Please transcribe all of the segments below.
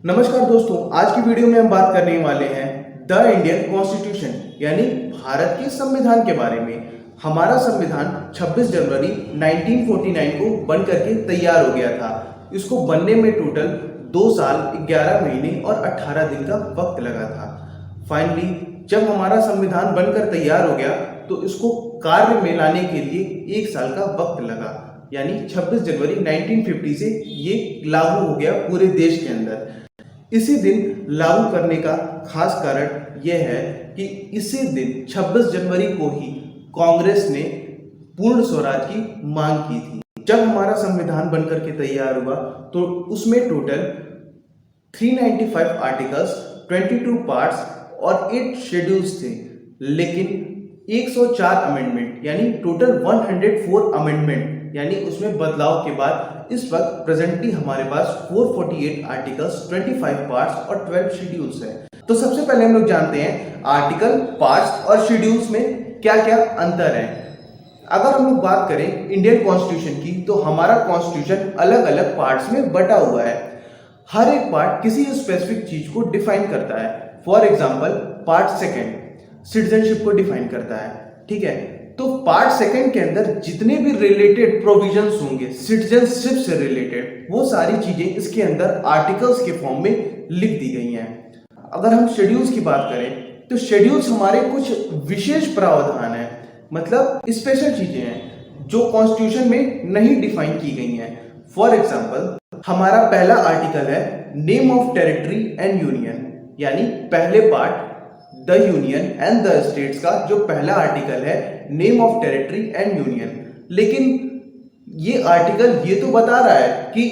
नमस्कार दोस्तों, आज की वीडियो में हम बात करने वाले हैं द इंडियन कॉन्स्टिट्यूशन यानी भारत के संविधान के बारे में। हमारा संविधान 26 जनवरी 1949 को बन करके तैयार हो गया था। इसको बनने में टोटल 2 साल 11 महीने और 18 दिन का वक्त लगा था। फाइनली जब हमारा संविधान बनकर तैयार हो गया तो इसको कार्य में लाने के लिए 1 साल का वक्त लगा, यानी 26 जनवरी 1950 से ये लागू हो गया पूरे देश के अंदर। इसी दिन लागू करने का खास कारण यह है कि इसी दिन 26 जनवरी को ही कांग्रेस ने पूर्ण स्वराज की मांग की थी। जब हमारा संविधान बनकर के तैयार हुआ तो उसमें टोटल 395 आर्टिकल्स, 22 पार्ट्स और 8 शेड्यूल्स थे, लेकिन 104 अमेंडमेंट यानी टोटल 104 अमेंडमेंट यानी उसमें बदलाव के बाद इस वक्त प्रेजेंटली हमारे पास 448 आर्टिकल्स, 25 पार्ट्स और 12 शेड्यूल्स हैं। तो सबसे पहले हम लोग जानते हैं आर्टिकल, पार्ट्स और शेड्यूल्स में क्या क्या अंतर है। अगर हम लोग बात करें इंडियन कॉन्स्टिट्यूशन की तो हमारा कॉन्स्टिट्यूशन अलग अलग पार्ट्स में बटा हुआ है। हर एक पार्ट किसी स्पेसिफिक चीज को डिफाइन करता है। For example part second citizenship को डिफाइन करता है, ठीक है। तो पार्ट सेकंड के अंदर जितने भी रिलेटेड प्रोविजंस होंगे सिटीजनशिप से रिलेटेड, वो सारी चीजें इसके अंदर आर्टिकल्स के फॉर्म में लिख दी गई हैं। अगर हम शेड्यूल्स की बात करें तो शेड्यूल्स हमारे कुछ विशेष प्रावधान हैं, मतलब स्पेशल चीजें हैं जो कॉन्स्टिट्यूशन में नहीं डिफाइन की गई हैं। फॉर एग्जाम्पल हमारा पहला आर्टिकल है name of territory and union, यानी पहले part the union and the states का जो पहला आर्टिकल है name of territory and union. लेकिन ये आर्टिकल ये तो बता रहा है कि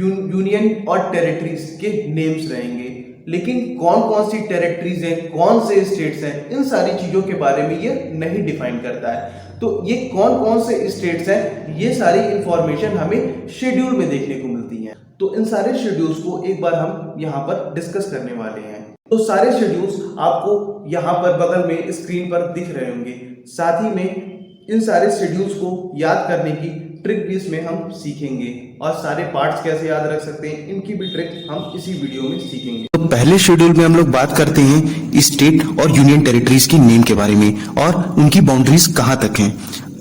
यूनियन और टेरिटरीज के नेम्स रहेंगे, लेकिन कौन कौन सी टेरिटरीज हैं, कौन से स्टेट्स हैं, इन सारी चीजों के बारे में ये नहीं डिफाइन करता है। तो ये कौन कौन से स्टेट्स हैं, ये सारी इंफॉर्मेशन हमें शेड्यूल में देखने को मिलती है। तो इन सारे शेड्यूल्स को एक बार हम यहाँ पर डिस्कस करने वाले हैं। तो सारे शेड्यूल्स आपको यहाँ पर बगल में स्क्रीन पर दिख रहे होंगे। साथ ही में इन सारे शेड्यूल्स को याद करने की ट्रिक भी इसमें हम सीखेंगे, और सारे पार्ट्स कैसे याद रख सकते हैं इनकी भी ट्रिक हम इसी वीडियो में सीखेंगे। तो पहले शेड्यूल में हम लोग बात करते हैं स्टेट और यूनियन टेरिटरीज की नेम के बारे में और उनकी बाउंड्रीज कहाँ तक हैं।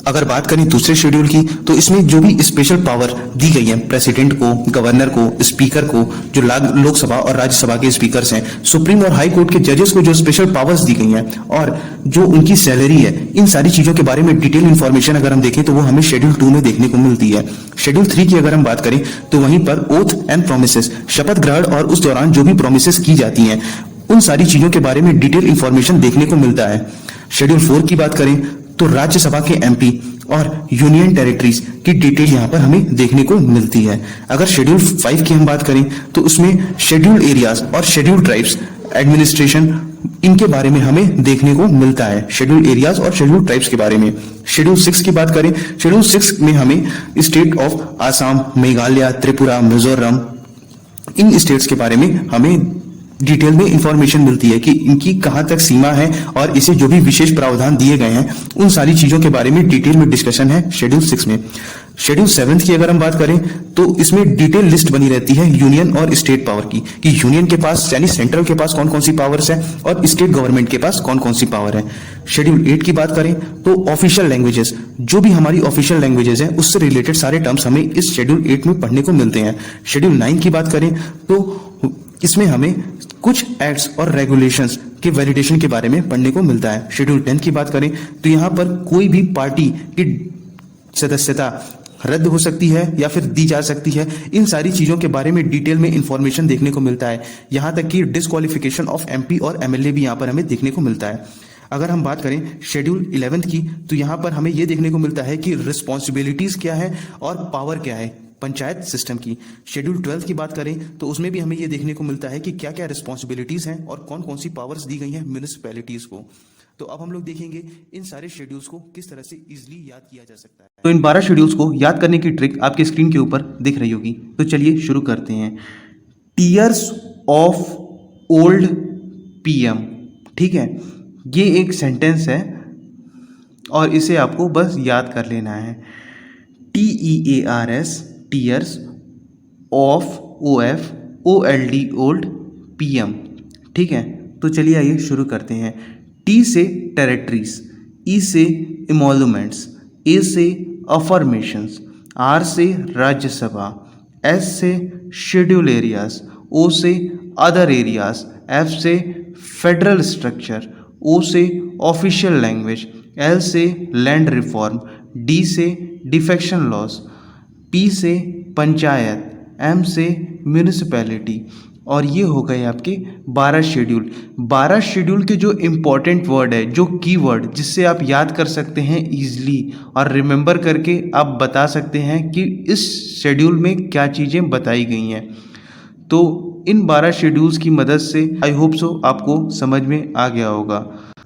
अगर बात करें दूसरे शेड्यूल की तो इसमें जो भी स्पेशल पावर दी गई है प्रेसिडेंट को, गवर्नर को, स्पीकर को, जो लोकसभा और राज्यसभा के स्पीकर्स हैं, सुप्रीम और हाई कोर्ट के जजेस को जो स्पेशल पावर्स दी गई हैं और जो उनकी सैलरी है, इन सारी चीजों के बारे में डिटेल इन्फॉर्मेशन अगर हम देखें तो वो हमें शेड्यूल 2 में देखने को मिलती है। शेड्यूल 3 की अगर हम बात करें तो वहीं पर ओथ एंड प्रोमिसेस, शपथ ग्रहण और उस दौरान जो भी प्रोमिसेस की जाती हैं उन सारी चीजों के बारे में डिटेल इन्फॉर्मेशन देखने को मिलता है। शेड्यूल 4 की बात करें तो राज्यसभा के एमपी और यूनियन टेरिटरीज की डिटेल यहाँ पर हमें देखने को मिलती है। अगर शेड्यूल 5 की हम बात करें तो उसमें शेड्यूल एरियाज और शेड्यूल ट्राइब्स एडमिनिस्ट्रेशन, इनके बारे में हमें देखने को मिलता है, शेड्यूल एरियाज और शेड्यूल ट्राइब्स के बारे में। शेड्यूल 6 की बात करें, शेड्यूल 6 में हमें state of Assam, Meghalaya, Tripura, Mizoram, in states के बारे में हमें डिटेल में इंफॉर्मेशन मिलती है कि इनकी कहां तक सीमा है और इसे जो भी विशेष प्रावधान दिए गए हैं उन सारी चीजों के बारे में डिटेल में डिस्कशन है शेड्यूल 6 में। शेड्यूल 7 की अगर हम बात करें तो इसमें डिटेल लिस्ट बनी रहती है यूनियन और स्टेट पावर की, कि यूनियन के पास यानी सेंट्रल के पास कौन कौन सी पावर्स है और स्टेट गवर्नमेंट के पास कौन कौन सी पावर है। शेड्यूल 8 की बात करें तो ऑफिशियल लैंग्वेजेस, जो भी हमारी ऑफिशियल लैंग्वेजेस हैं उससे रिलेटेड सारे टर्म्स हमें इस शेड्यूल 8 में पढ़ने को मिलते हैं। शेड्यूल 9 की बात करें तो इसमें हमें कुछ एक्ट्स और रेगुलेशंस के वैलिडेशन के बारे में पढ़ने को मिलता है। शेड्यूल 10 की बात करें तो यहाँ पर कोई भी पार्टी की सदस्यता रद्द हो सकती है या फिर दी जा सकती है, इन सारी चीजों के बारे में डिटेल में इंफॉर्मेशन देखने को मिलता है। यहाँ तक कि डिस्क्वालिफिकेशन ऑफ एमपी और एमएलए भी यहाँ पर हमें देखने को मिलता है। अगर हम बात करें शेड्यूल 11 की तो यहाँ पर हमें यह देखने को मिलता है कि रिस्पॉन्सिबिलिटीज क्या है और पावर क्या है पंचायत सिस्टम की। शेड्यूल 12 की बात करें तो उसमें भी हमें यह देखने को मिलता है कि क्या क्या रिस्पॉन्सिबिलिटीज हैं और कौन कौन सी पावर्स दी गई हैं म्युनिसिपैलिटीज को। तो अब हम लोग देखेंगे इन सारे शेड्यूल्स को किस तरह से इजीली याद किया जा सकता है। तो इन 12 शेड्यूल्स को याद करने की ट्रिक आपके स्क्रीन के ऊपर दिख रही होगी। तो चलिए शुरू करते हैं। टीयर्स ऑफ ओल्ड पीएम, ठीक है, ये एक सेंटेंस है और इसे आपको बस याद कर लेना है। TEARS, tears of OF OLD old, PM, ठीक है। तो चलिए आइए शुरू करते हैं। T से टेरिटरीज, E से इमोलूमेंट्स, A से अफर्मेशंस, R से राज्यसभा, S से शेड्यूल एरियाज, O से अदर एरियाज, F से फेडरल स्ट्रक्चर, O से ऑफिशियल लैंग्वेज, L से लैंड रिफॉर्म, D से डिफेक्शन लॉज, P से पंचायत, M से म्यूनिसिपैलिटी। और ये हो गए आपके 12 शेड्यूल। 12 शेड्यूल के जो इम्पोर्टेंट वर्ड है, जो कीवर्ड जिससे आप याद कर सकते हैं ईजिली और रिमेंबर करके आप बता सकते हैं कि इस शेड्यूल में क्या चीज़ें बताई गई हैं। तो इन 12 शेड्यूल्स की मदद से आई होप सो आपको समझ में आ गया होगा।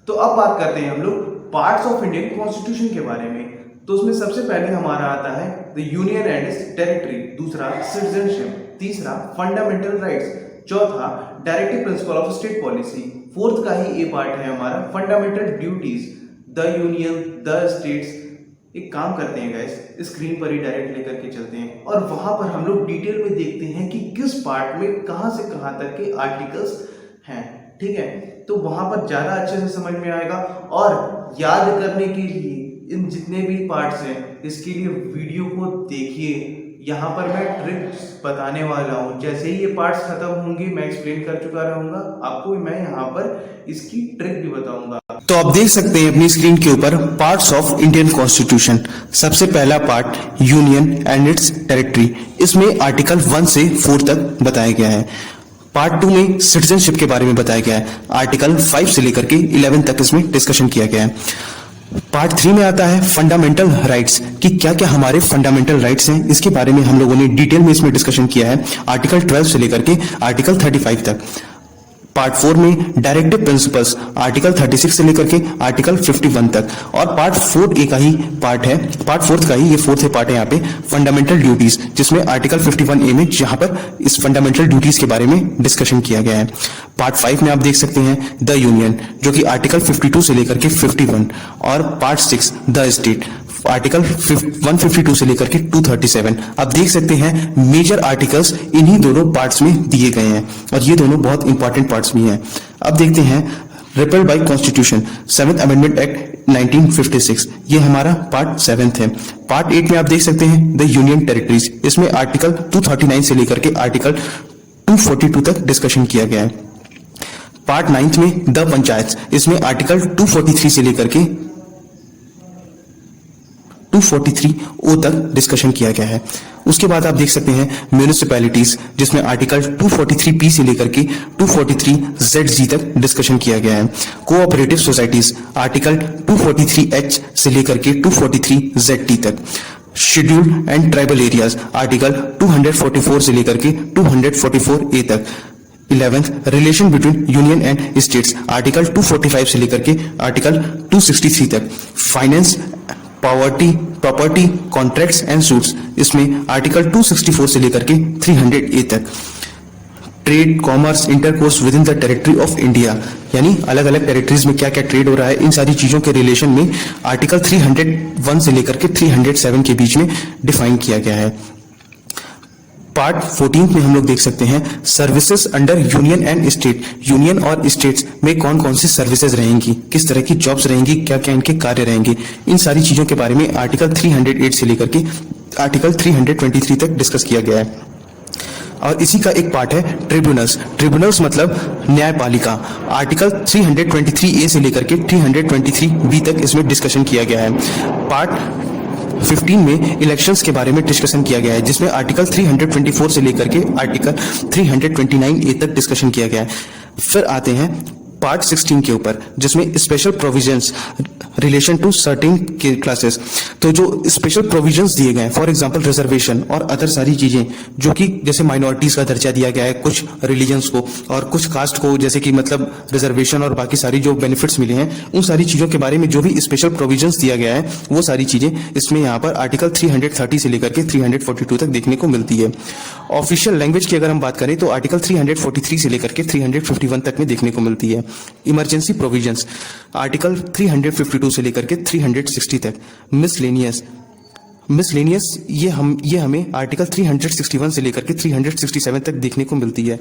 तो अब बात करते हैं हम लोग पार्ट्स ऑफ इंडियन कॉन्स्टिट्यूशन के बारे में। तो उसमें सबसे पहले हमारा आता है the union and it's territory, दूसरा सिटीजनशिप, तीसरा फंडामेंटल राइट्स, चौथा directive principle of state policy, fourth का ही ए पार्ट है हमारा fundamental duties, the union, the states. एक काम करते हैं गाइस, स्क्रीन पर ही डायरेक्ट लेकर के चलते हैं और वहां पर हम लोग डिटेल में देखते हैं कि किस पार्ट में कहां से कहां तक के आर्टिकल्स हैं, ठीक है। तो वहां पर ज्यादा अच्छे से समझ में आएगा। और याद करने के लिए इन जितने भी पार्ट्स हैं इसके लिए वीडियो को देखिए। यहाँ पर मैं ट्रिक्स बताने वाला हूँ, जैसे ही ये पार्ट्स खत्म होंगे मैं एक्सप्लेन कर चुका रहूंगा आपको, मैं यहाँ पर इसकी ट्रिक भी बताऊंगा। तो आप देख सकते हैं अपनी स्क्रीन के ऊपर पार्ट्स ऑफ इंडियन कॉन्स्टिट्यूशन। सबसे पहला part union and it's territory, इसमें आर्टिकल 1 से 4 तक बताया गया है। पार्ट 2 में सिटीजनशिप के बारे में बताया गया है, आर्टिकल 5 से लेकर के 11 तक इसमें डिस्कशन किया गया है। पार्ट 3 में आता है फंडामेंटल राइट्स, कि क्या क्या हमारे फंडामेंटल राइट्स हैं, इसके बारे में हम लोगों ने डिटेल में इसमें डिस्कशन किया है, आर्टिकल 12 से लेकर के आर्टिकल 35 तक। पार्ट 4 में डायरेक्टिव प्रिंसिपल्स, आर्टिकल 36 से लेकर के आर्टिकल 51 तक। और पार्ट 4 का ही पार्ट है, पार्ट 4 का ही ये 4th पार्ट है यहाँ पे, फंडामेंटल ड्यूटीज, जिसमें आर्टिकल 51A में जहां पर इस फंडामेंटल ड्यूटीज के बारे में डिस्कशन किया गया है। पार्ट 5 में आप देख सकते हैं द यूनियन, जो कि आर्टिकल 52 से लेकर के 51। और पार्ट 6 द स्टेट, आर्टिकल 152 से लेकर के 237। आप देख सकते हैं मेजर आर्टिकल्स इन्हीं दोनों पार्ट्स में दिए गए हैं और ये दोनों बहुत इंपॉर्टेंट पार्ट्स भी हैं। अब देखते हैं repel by constitution, 7th amendment act 1956, ये हमारा पार्ट 7 है। पार्ट 8 में आप देख सकते हैं द यूनियन टेरिटरीज, इसमें आर्टिकल 239 से लेकर के आर्टिकल 242 तक डिस्कशन किया गया है। पार्ट 9 में द पंचायत, इसमें आर्टिकल 243 से लेकर के 243O तक डिस्कशन किया गया है। उसके बाद आप देख सकते हैं म्यूनिसिपैलिटीज, जिसमें आर्टिकल 243P से लेकर के 243ZG तक डिस्कशन किया गया है। कोऑपरेटिव सोसाइटीज, आर्टिकल 243H से लेकर के 243ZT तक। Schedule and tribal areas, article 244 से लेकर के 244A तक। 11th relation between union and states, article 245 से लेकर के आर्टिकल 263 तक। Finance, property, contracts and suits, इसमें आर्टिकल 264 से लेकर के 300A तक। Trade, commerce, intercourse with in the territory of India, यानी अलग अलग टेरिटरीज में क्या क्या ट्रेड हो रहा है, इन सारी चीजों के रिलेशन में आर्टिकल 301 से लेकर के 307 के बीच में डिफाइन किया गया है। पार्ट 14 में हम लोग देख सकते हैं services under union and state, union और स्टेट्स में कौन कौन सी सर्विसेज रहेंगी, किस तरह की जॉब्स रहेंगी, क्या क्या इनके कार्य रहेंगे, इन सारी चीजों के बारे में आर्टिकल 308 से लेकर के आर्टिकल 323 तक डिस्कस किया गया है। और इसी का एक पार्ट है ट्रिब्यूनल्स, ट्रिब्यूनल्स मतलब न्यायपालिका, आर्टिकल 323A से लेकर के 323B तक इसमें डिस्कशन किया गया है। पार्ट 15 में इलेक्शंस के बारे में डिस्कशन किया गया है, जिसमें आर्टिकल 324 से लेकर के आर्टिकल 329A तक डिस्कशन किया गया है। फिर आते हैं पार्ट 16 के ऊपर, जिसमें special provisions relation to certain के क्लासेस। तो जो स्पेशल प्रोविजंस दिए गए हैं, फॉर एग्जांपल रिजर्वेशन और अदर सारी चीजें, जो कि जैसे माइनॉरिटीज का दर्जा दिया गया है कुछ रिलीजन्स को और कुछ कास्ट को, जैसे कि मतलब रिजर्वेशन और बाकी सारी जो बेनिफिट्स मिले हैं, उन सारी चीजों के बारे में जो भी स्पेशल प्रोविजंस दिया गया है, वो सारी चीजें इसमें यहाँ पर आर्टिकल 330 से लेकर के 342 तक देखने को मिलती है। ऑफिशियल लैंग्वेज की अगर हम बात करें तो आर्टिकल 343 से लेकर के 351 तक में देखने को मिलती है। इमरजेंसी प्रोविजंस, आर्टिकल 352 से लेकर के 360 तक। मिसलेनियस, मिसलेनियस ये हमें आर्टिकल 361 से लेकर के 367 तक देखने को मिलती है।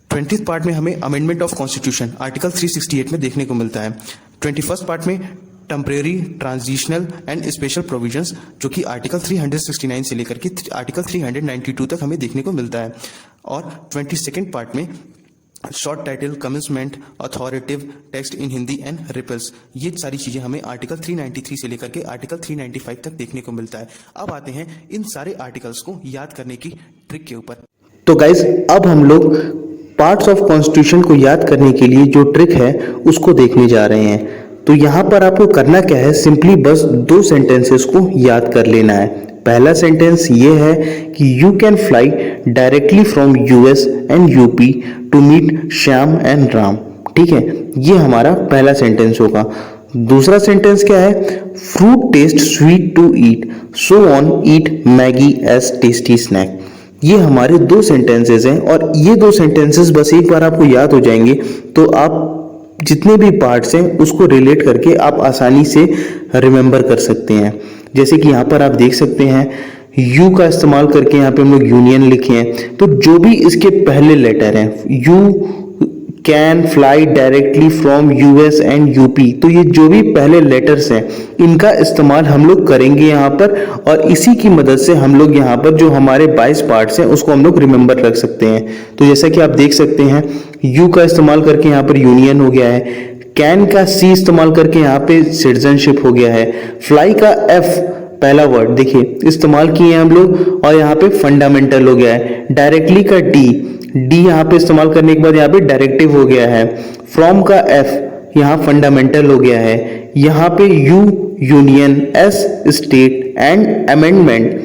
20th पार्ट में हमें अमेंडमेंट ऑफ कॉन्स्टिट्यूशन आर्टिकल 368 में देखने को मिलता है। 21st पार्ट में temporary, transitional and special provisions जो कि आर्टिकल 369 से लेकर के आर्टिकल 392 तक हमें देखने को मिलता है। और 22nd पार्ट में short title, commencement, authoritative text in Hindi and repeals, ये सारी चीजें हमें आर्टिकल 393 से लेकर के आर्टिकल 395 तक देखने को मिलता है। अब आते हैं इन सारे आर्टिकल्स को याद करने की ट्रिक के ऊपर। तो गाइज अब हम लोग पार्ट्स ऑफ कॉन्स्टिट्यूशन को याद करने के लिए जो ट्रिक है उसको देखने जा रहे हैं। तो यहाँ पर आपको करना क्या है, सिंपली बस 2 सेंटेंसेस को याद कर लेना है। पहला सेंटेंस ये है कि you can fly directly from US and UP to meet Shyam and Ram. ठीक है, ये हमारा पहला सेंटेंस होगा। दूसरा सेंटेंस क्या है, fruit taste sweet to eat, so on eat Maggi as tasty snack. ये हमारे 2 सेंटेंसेस हैं और ये 2 सेंटेंसेस बस एक बार आपको याद हो जाएंगे तो आप जितने भी पार्ट्स हैं उसको रिलेट करके आप आसानी से रिमेंबर कर सकते हैं। जैसे कि यहाँ पर आप देख सकते हैं यू का इस्तेमाल करके यहाँ पे हम लोग यूनियन लिखे हैं, तो जो भी इसके पहले लेटर हैं, you can fly directly from US and UP, तो ये जो भी पहले लेटर्स हैं इनका इस्तेमाल हम लोग करेंगे यहाँ पर और इसी की मदद से हम लोग यहाँ पर जो हमारे 22 पार्ट्स हैं उसको हम लोग रिमेंबर रख सकते हैं। तो जैसा कि आप देख सकते हैं यू का इस्तेमाल करके यहाँ पर यूनियन हो गया है, कैन का सी इस्तेमाल करके यहाँ पे सिटीजनशिप हो गया है, फ्लाई का एफ पहला वर्ड देखिए इस्तेमाल किए हैं हम लोग और यहाँ पे फंडामेंटल हो गया है, डायरेक्टली का डी यहाँ पे इस्तेमाल करने के बाद यहाँ पे डायरेक्टिव हो गया है, फ्रॉम का एफ यहाँ फंडामेंटल हो गया है, यहाँ पे U union, S state and amendment,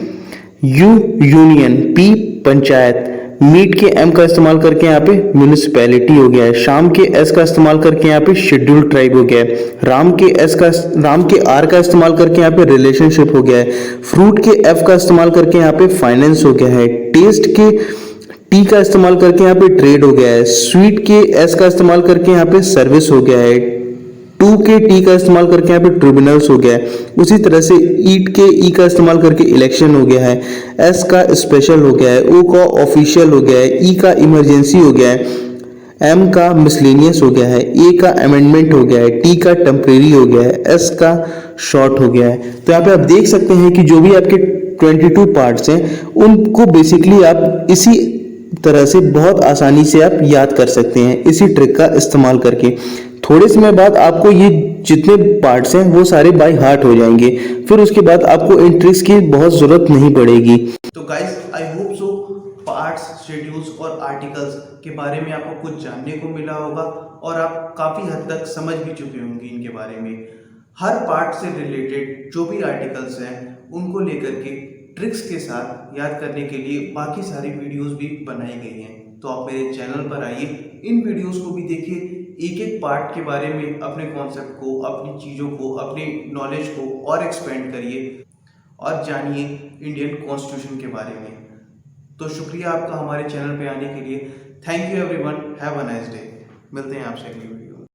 U union, P panchayat, meet के एम का इस्तेमाल करके यहाँ पे म्यूनिसिपैलिटी हो गया है, शाम के एस का इस्तेमाल करके यहाँ पे शेड्यूल्ड ट्राइब हो गया है, राम के आर का इस्तेमाल करके यहाँ पे रिलेशनशिप हो गया है, फ्रूट के एफ का इस्तेमाल करके यहाँ पे फाइनेंस हो गया है, टेस्ट के टी का इस्तेमाल करके यहाँ पे ट्रेड हो गया है, स्वीट के एस का इस्तेमाल करके यहाँ पे सर्विस हो गया है, टू के टी का इस्तेमाल करके यहाँ पे ट्रिब्यूनल्स हो गया है, उसी तरह से ईट के ई का इस्तेमाल करके इलेक्शन हो गया है, एस का स्पेशल हो गया है, ओ का ऑफिशियल हो गया है, ई का इमरजेंसी हो गया है, एम का मिसलेनियस हो गया है, ए का अमेंडमेंट हो गया है, टी का टेम्परेरी हो गया है, एस का शॉर्ट हो गया है। तो यहाँ पे आप देख सकते हैं कि जो भी आपके 22 पार्ट्स हैं उनको बेसिकली आप इसी तरह से बहुत आसानी से आप याद कर सकते हैं इसी ट्रिक का इस्तेमाल करके। थोड़े समय बाद आपको ये जितने पार्ट्स हैं वो सारे बाय हार्ट हो जाएंगे, फिर उसके बाद आपको इन ट्रिक्स की बहुत जरूरत नहीं पड़ेगी। तो guys I hope so parts, schedules और आर्टिकल्स के बारे में आपको कुछ जानने को मिला होगा और आप काफ़ी हद तक समझ भी चुके होंगे इनके बारे में। हर पार्ट से रिलेटेड जो भी आर्टिकल्स हैं उनको लेकर के ट्रिक्स के साथ याद करने के लिए बाकी सारी वीडियोस भी बनाई गई हैं। तो आप मेरे चैनल पर आइए, इन वीडियोस को भी देखिए, एक एक पार्ट के बारे में अपने कॉन्सेप्ट को, अपनी चीज़ों को, अपनी नॉलेज को और एक्सपेंड करिए और जानिए इंडियन कॉन्स्टिट्यूशन के बारे में। तो शुक्रिया आपका हमारे चैनल पे आने के लिए। Thank you everyone, have a nice day. मिलते हैं आपसे अगली वीडियो।